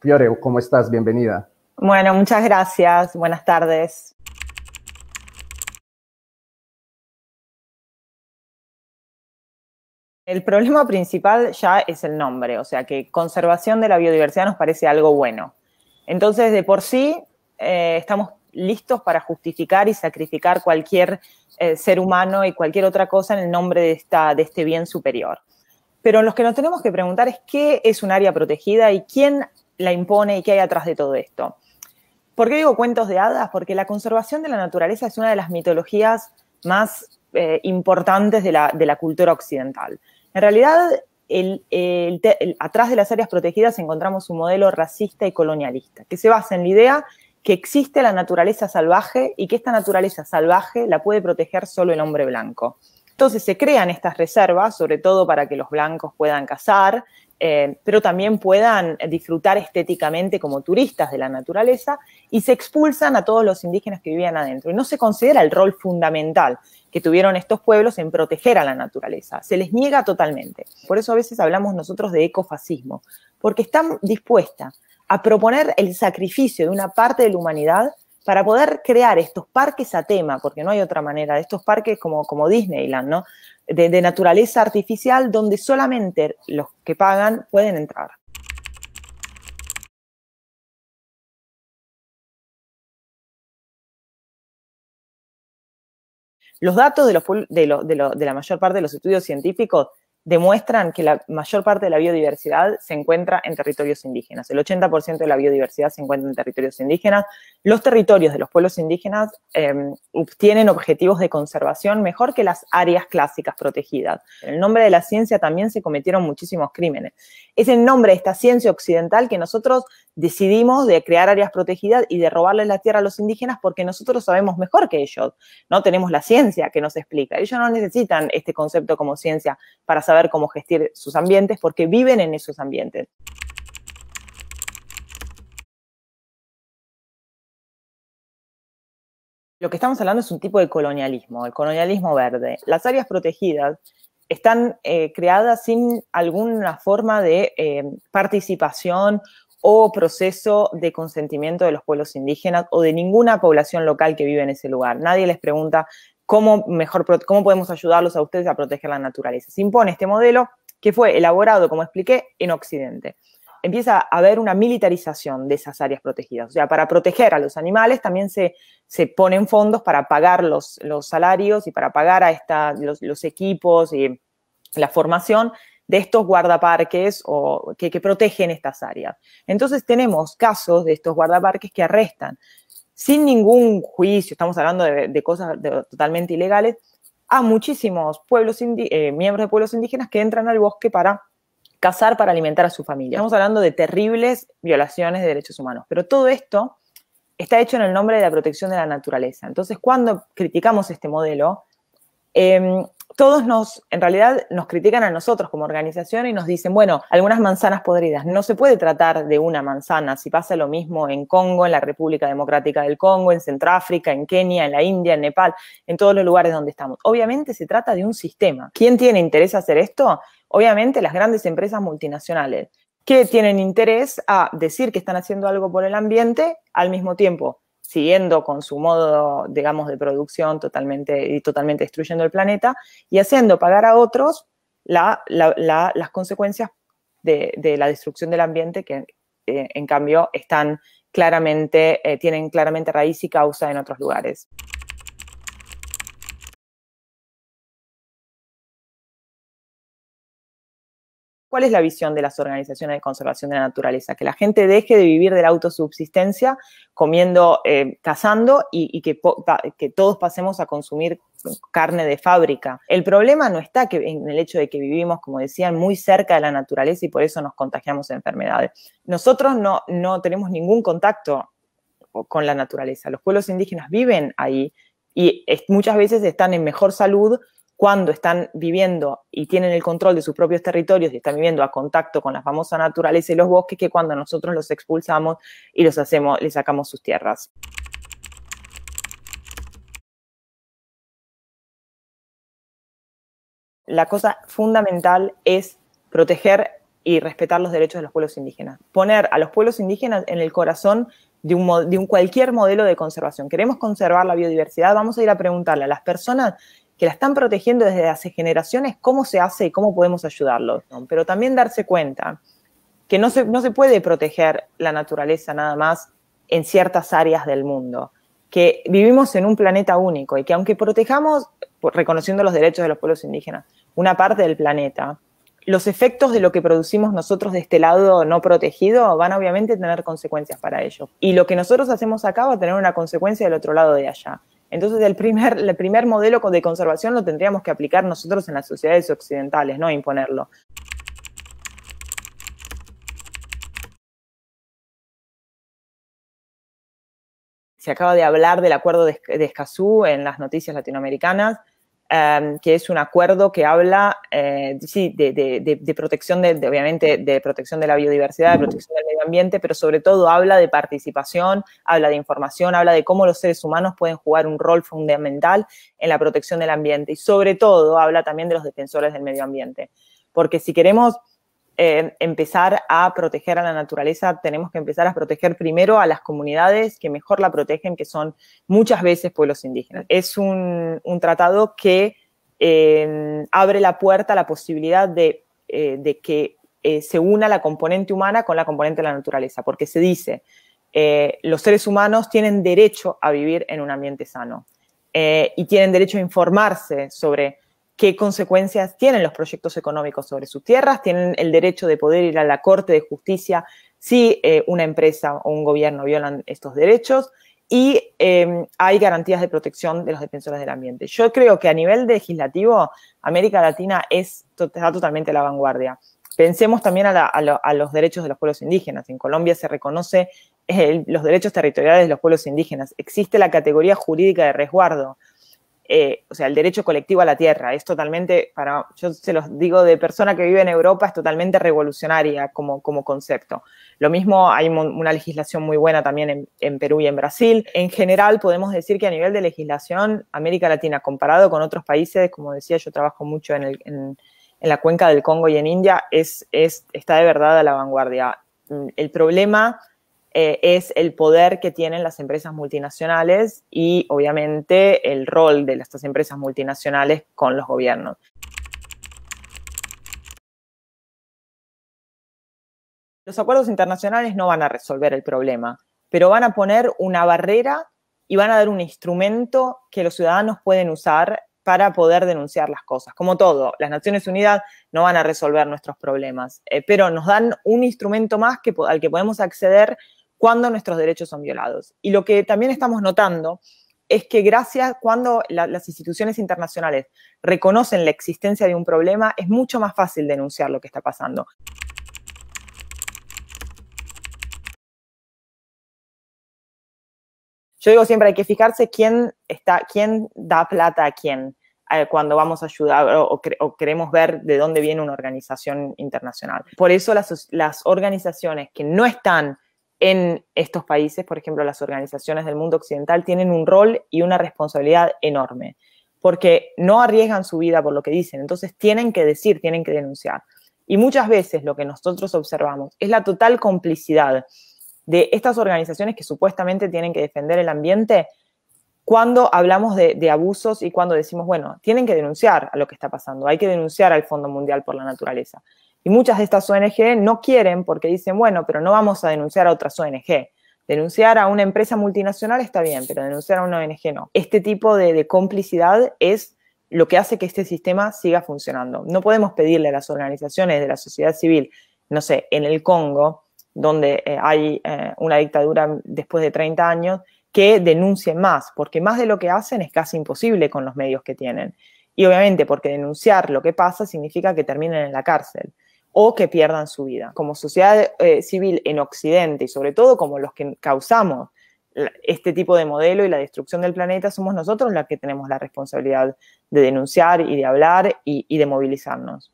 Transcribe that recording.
Fiore, ¿cómo estás? Bienvenida. Bueno, muchas gracias. Buenas tardes. El problema principal ya es el nombre, o sea que conservación de la biodiversidad nos parece algo bueno. Entonces, de por sí, estamos listos para justificar y sacrificar cualquier ser humano y cualquier otra cosa en el nombre de este bien superior. Pero lo que nos tenemos que preguntar es qué es un área protegida y quién la impone y qué hay atrás de todo esto. ¿Por qué digo cuentos de hadas? Porque la conservación de la naturaleza es una de las mitologías más importantes de la cultura occidental. En realidad, atrás de las áreas protegidas encontramos un modelo racista y colonialista, que se basa en la idea que existe la naturaleza salvaje y que esta naturaleza salvaje la puede proteger solo el hombre blanco. Entonces se crean estas reservas, sobre todo para que los blancos puedan cazar, pero también puedan disfrutar estéticamente como turistas de la naturaleza, y se expulsan a todos los indígenas que vivían adentro. Y no se considera el rol fundamental que tuvieron estos pueblos en proteger a la naturaleza. Se les niega totalmente. Por eso a veces hablamos nosotros de ecofascismo, porque están dispuestas a proponer el sacrificio de una parte de la humanidad para poder crear estos parques a tema, porque no hay otra manera, de estos parques como Disneyland, ¿no? De naturaleza artificial, donde solamente los que pagan pueden entrar. Los datos de la mayor parte de los estudios científicos demuestran que la mayor parte de la biodiversidad se encuentra en territorios indígenas. El 80% de la biodiversidad se encuentra en territorios indígenas. Los territorios de los pueblos indígenas tienen objetivos de conservación mejor que las áreas clásicas protegidas. En el nombre de la ciencia también se cometieron muchísimos crímenes. Es en nombre de esta ciencia occidental que nosotros decidimos de crear áreas protegidas y de robarles la tierra a los indígenas, porque nosotros sabemos mejor que ellos, ¿no? Tenemos la ciencia que nos explica. Ellos no necesitan este concepto como ciencia para saber cómo gestionar sus ambientes, porque viven en esos ambientes. Lo que estamos hablando es un tipo de colonialismo, el colonialismo verde. Las áreas protegidas están creadas sin alguna forma de participación o proceso de consentimiento de los pueblos indígenas o de ninguna población local que vive en ese lugar. Nadie les pregunta cómo podemos ayudarlos a ustedes a proteger la naturaleza. Se impone este modelo que fue elaborado, como expliqué, en Occidente. Empieza a haber una militarización de esas áreas protegidas. O sea, para proteger a los animales también se ponen fondos para pagar los salarios y para pagar a los equipos y la formación de estos guardaparques o que protegen estas áreas. Entonces tenemos casos de estos guardaparques que arrestan sin ningún juicio, estamos hablando de cosas totalmente ilegales, a muchísimos miembros de pueblos indígenas que entran al bosque para cazar, para alimentar a su familia. Estamos hablando de terribles violaciones de derechos humanos, pero todo esto está hecho en el nombre de la protección de la naturaleza. Entonces, cuando criticamos este modelo, todos en realidad nos critican a nosotros como organización y nos dicen, bueno, algunas manzanas podridas. No se puede tratar de una manzana. Si pasa lo mismo en Congo, en la República Democrática del Congo, en Centroáfrica, en Kenia, en la India, en Nepal, en todos los lugares donde estamos. Obviamente se trata de un sistema. ¿Quién tiene interés en hacer esto? Obviamente las grandes empresas multinacionales, que tienen interés a decir que están haciendo algo por el ambiente, al mismo tiempo siguiendo con su modo, digamos, de producción totalmente destruyendo el planeta y haciendo pagar a otros las consecuencias de la destrucción del ambiente que, en cambio, tienen claramente raíz y causa en otros lugares. ¿Cuál es la visión de las organizaciones de conservación de la naturaleza? Que la gente deje de vivir de la autosubsistencia comiendo, cazando y que todos pasemos a consumir carne de fábrica. El problema no está en el hecho de que vivimos, como decían, muy cerca de la naturaleza y por eso nos contagiamos de enfermedades. Nosotros no tenemos ningún contacto con la naturaleza. Los pueblos indígenas viven ahí y muchas veces están en mejor salud cuando están viviendo y tienen el control de sus propios territorios y están viviendo a contacto con la famosa naturaleza y los bosques, que cuando nosotros los expulsamos y les sacamos sus tierras. La cosa fundamental es proteger y respetar los derechos de los pueblos indígenas. Poner a los pueblos indígenas en el corazón de un cualquier modelo de conservación. Queremos conservar la biodiversidad, vamos a ir a preguntarle a las personas que la están protegiendo desde hace generaciones cómo se hace y cómo podemos ayudarlos, ¿no? Pero también darse cuenta que no se puede proteger la naturaleza nada más en ciertas áreas del mundo, que vivimos en un planeta único y que aunque protejamos, reconociendo los derechos de los pueblos indígenas, una parte del planeta, los efectos de lo que producimos nosotros de este lado no protegido van a obviamente tener consecuencias para ellos. Y lo que nosotros hacemos acá va a tener una consecuencia del otro lado de allá. Entonces, el primer modelo de conservación lo tendríamos que aplicar nosotros en las sociedades occidentales, no imponerlo. Se acaba de hablar del acuerdo de Escazú en las noticias latinoamericanas, que es un acuerdo que habla, sí, de protección, obviamente, de protección de la biodiversidad, de protección del medio ambiente, pero sobre todo habla de participación, habla de información, habla de cómo los seres humanos pueden jugar un rol fundamental en la protección del ambiente y sobre todo habla también de los defensores del medio ambiente. Porque si queremos empezar a proteger a la naturaleza, tenemos que empezar a proteger primero a las comunidades que mejor la protegen, que son muchas veces pueblos indígenas. Es un tratado que abre la puerta a la posibilidad de que se una la componente humana con la componente de la naturaleza, porque se dice, los seres humanos tienen derecho a vivir en un ambiente sano y tienen derecho a informarse sobre qué consecuencias tienen los proyectos económicos sobre sus tierras, tienen el derecho de poder ir a la Corte de Justicia si una empresa o un gobierno violan estos derechos y hay garantías de protección de los defensores del ambiente. Yo creo que a nivel legislativo, América Latina está totalmente a la vanguardia. Pensemos también a los derechos de los pueblos indígenas. En Colombia se reconoce los derechos territoriales de los pueblos indígenas. Existe la categoría jurídica de resguardo. O sea, el derecho colectivo a la tierra es totalmente, yo se los digo de persona que vive en Europa, es totalmente revolucionaria como concepto. Lo mismo, hay una legislación muy buena también en Perú y en Brasil. En general, podemos decir que a nivel de legislación, América Latina, comparado con otros países, como decía, yo trabajo mucho en la cuenca del Congo y en India, está de verdad a la vanguardia. El problema es el poder que tienen las empresas multinacionales y, obviamente, el rol de estas empresas multinacionales con los gobiernos. Los acuerdos internacionales no van a resolver el problema, pero van a poner una barrera y van a dar un instrumento que los ciudadanos pueden usar para poder denunciar las cosas. Como todo, las Naciones Unidas no van a resolver nuestros problemas, pero nos dan un instrumento más al que podemos acceder cuando nuestros derechos son violados. Y lo que también estamos notando es que cuando las instituciones internacionales reconocen la existencia de un problema, es mucho más fácil denunciar lo que está pasando. Yo digo siempre, hay que fijarse quién da plata a quién cuando vamos a ayudar o queremos ver de dónde viene una organización internacional. Por eso las organizaciones que no están en estos países, por ejemplo, las organizaciones del mundo occidental, tienen un rol y una responsabilidad enorme, porque no arriesgan su vida por lo que dicen, entonces tienen que decir, tienen que denunciar. Y muchas veces lo que nosotros observamos es la total complicidad de estas organizaciones que supuestamente tienen que defender el ambiente cuando hablamos de abusos y cuando decimos, bueno, tienen que denunciar a lo que está pasando, hay que denunciar al Fondo Mundial por la Naturaleza. Y muchas de estas ONG no quieren porque dicen, bueno, pero no vamos a denunciar a otras ONG. Denunciar a una empresa multinacional está bien, pero denunciar a una ONG no. Este tipo de complicidad es lo que hace que este sistema siga funcionando. No podemos pedirle a las organizaciones de la sociedad civil, no sé, en el Congo, donde hay una dictadura después de 30 años, que denuncien más, porque más de lo que hacen es casi imposible con los medios que tienen. Y obviamente porque denunciar lo que pasa significa que terminen en la cárcel o que pierdan su vida. Como sociedad civil en Occidente y sobre todo como los que causamos este tipo de modelo y la destrucción del planeta, somos nosotros los que tenemos la responsabilidad de denunciar y de hablar y de movilizarnos.